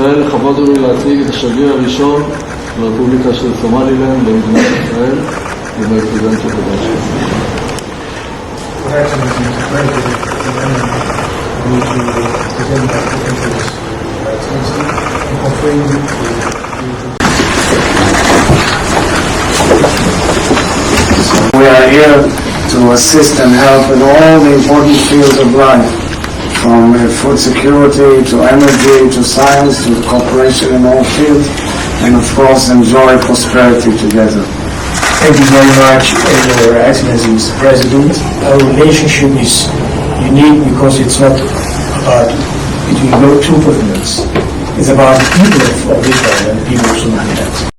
ישראל, לכבוד הוא לי להציג את השגריר הראשון לרפובליקה של סומלילנד במדינת ישראל ובפרזידנט החדש. We are here to assist and help in all the important fields of life, from food security to energy to science to cooperation in all fields, and of course enjoy prosperity together. Thank you very much, Your Excellency, Mr. President. Our relationship is unique because it's not about between two continents. It's about the people of Israel and the people of Somaliland.